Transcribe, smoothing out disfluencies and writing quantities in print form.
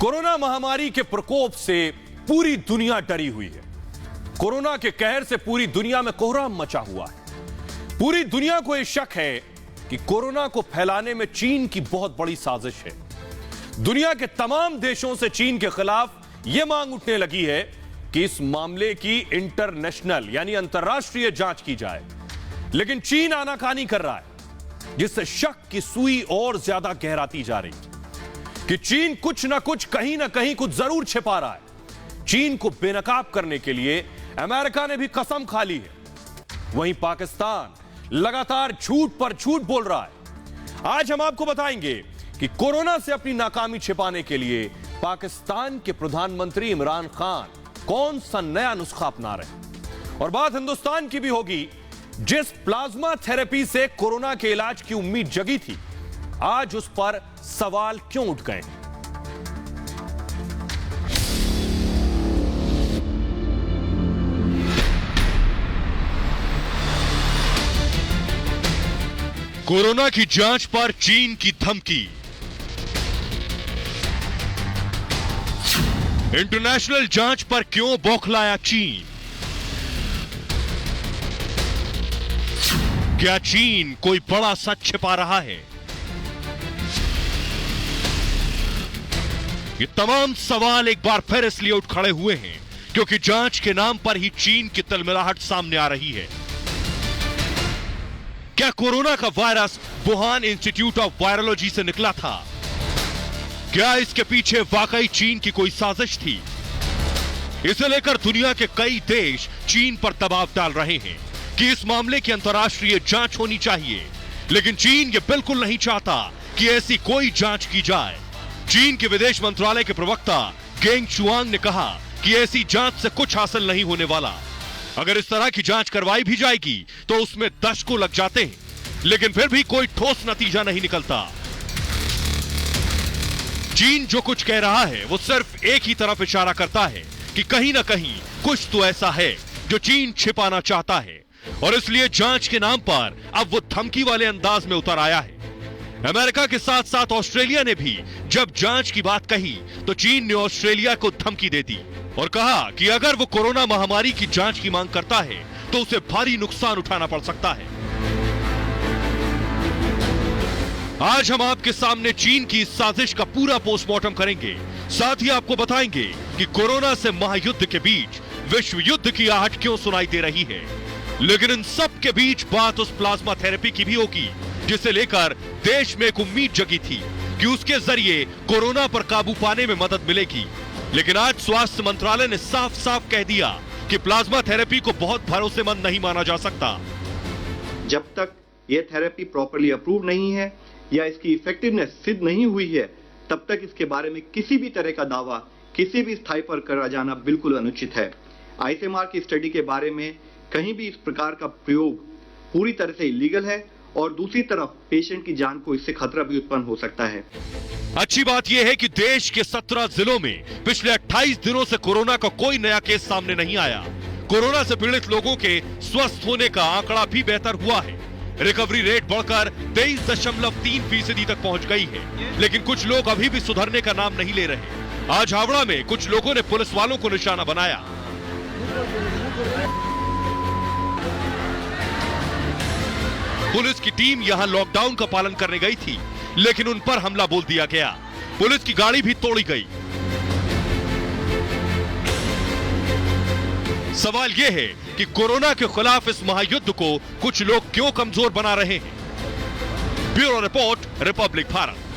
Corona महामारी के प्रकोप से पूरी दुनिया डरी हुई है। कोरोना के कहर से पूरी दुनिया में कोहराम मचा हुआ है। पूरी दुनिया को यह शक है कि कोरोना को फैलाने में चीन की बहुत बड़ी साजिश है। दुनिया के तमाम देशों से चीन के खिलाफ यह मांग उठने लगी है कि इस मामले की इंटरनेशनल यानी अंतर्राष्ट्रीय जांच की जाए, लेकिन चीन आनाकानी कर रहा है, जिससे शक की सुई और ज्यादा गहराती जा रही है कि चीन कुछ ना कुछ कहीं ना कहीं कुछ जरूर छिपा रहा है। चीन को बेनकाब करने के लिए अमेरिका ने भी कसम खा ली है। वहीं पाकिस्तान लगातार झूठ पर झूठ बोल रहा है। आज हम आपको बताएंगे कि कोरोना से अपनी नाकामी छिपाने के लिए पाकिस्तान के प्रधानमंत्री इमरान खान कौन सा नया नुस्खा अपना रहे हैं। और बात हिंदुस्तान की भी होगी, जिस प्लाज्मा थेरेपी से कोरोना के इलाज की उम्मीद जगी थी, आज उस पर सवाल क्यों उठ गए। कोरोना की जांच पर चीन की धमकी। इंटरनेशनल जांच पर क्यों बौखलाया चीन? क्या चीन कोई बड़ा सच छिपा रहा है? ये तमाम सवाल एक बार फिर इसलिए उठ खड़े हुए हैं क्योंकि जांच के नाम पर ही चीन की तिलमिलाहट सामने आ रही है। क्या कोरोना का virus Wuhan institute of virology से निकला था? क्या इसके पीछे वाकई चीन की कोई साजिश थी? इसे लेकर दुनिया के कई देश चीन पर दबाव डाल रहे हैं कि इस मामले की अंतर्राष्ट्रीय जांच होनी चाहिए, लेकिन चीन ये बिल्कुल नहीं चाहता कि ऐसी कोई जांच की जाए। चीन के विदेश मंत्रालय के प्रवक्ता गेंग शुआंग ने कहा कि ऐसी जांच से कुछ हासिल नहीं होने वाला। अगर इस तरह की जांच करवाई भी जाएगी तो उसमें दशकों लग जाते हैं, लेकिन फिर भी कोई ठोस नतीजा नहीं निकलता। चीन जो कुछ कह रहा है वो सिर्फ एक ही तरफ इशारा करता है कि कहीं ना कहीं कुछ तो ऐसा है जो चीन छिपाना चाहता है, और इसलिए जांच के नाम पर अब वो धमकी वाले अंदाज में उतर आया है। अमेरिका के साथ साथ ऑस्ट्रेलिया ने भी जब जांच की बात कही तो चीन ने ऑस्ट्रेलिया को धमकी दे दी और कहा कि अगर वो कोरोना महामारी की जांच की मांग करता है तो उसे भारी नुकसान उठाना पड़ सकता है। आज हम आपके सामने चीन की इस साजिश का पूरा पोस्टमार्टम करेंगे। साथ ही आपको बताएंगे कि कोरोना से महायुद्ध के बीच विश्व युद्ध की आहट क्यों सुनाई दे रही है। लेकिन इन सब के बीच बात उस प्लाज्मा थेरेपी की भी होगी जिसे लेकर देश में एक उम्मीद जगी थी कि उसके जरिए कोरोना पर काबू पाने में मदद मिलेगी। लेकिन आज स्वास्थ्य मंत्रालय ने साफ साफ कह दिया कि प्लाज्मा थेरेपी को बहुत भरोसेमंद नहीं माना जा सकता। जब तक यह थेरेपी प्रॉपर्ली अप्रूव नहीं है या इसकी इफेक्टिवनेस सिद्ध नहीं हुई है, तब तक इसके बारे में किसी भी तरह का दावा किसी भी स्थाई पर करा जाना बिल्कुल अनुचित है। आईसीएमआर की स्टडी के बारे में कहीं भी इस प्रकार का प्रयोग पूरी तरह से इलीगल है, और दूसरी तरफ पेशेंट की जान को इससे खतरा भी उत्पन्न हो सकता है। अच्छी बात यह है कि देश के 17 जिलों में पिछले 28 दिनों से कोरोना का कोई नया केस सामने नहीं आया। कोरोना से पीड़ित लोगों के स्वस्थ होने का आंकड़ा भी बेहतर हुआ है। रिकवरी रेट बढ़कर 23.3% तक पहुंच गई है, लेकिन कुछ लोग अभी भी सुधरने का नाम नहीं ले रहे। आज हावड़ा में कुछ लोगों ने पुलिस वालों को निशाना बनाया। पुलिस की टीम यहां लॉकडाउन का पालन करने गई थी, लेकिन उन पर हमला बोल दिया गया। पुलिस की गाड़ी भी तोड़ी गई। सवाल यह है कि कोरोना के खिलाफ इस महायुद्ध को कुछ लोग क्यों कमजोर बना रहे हैं। Bureau report, Republic Bharat.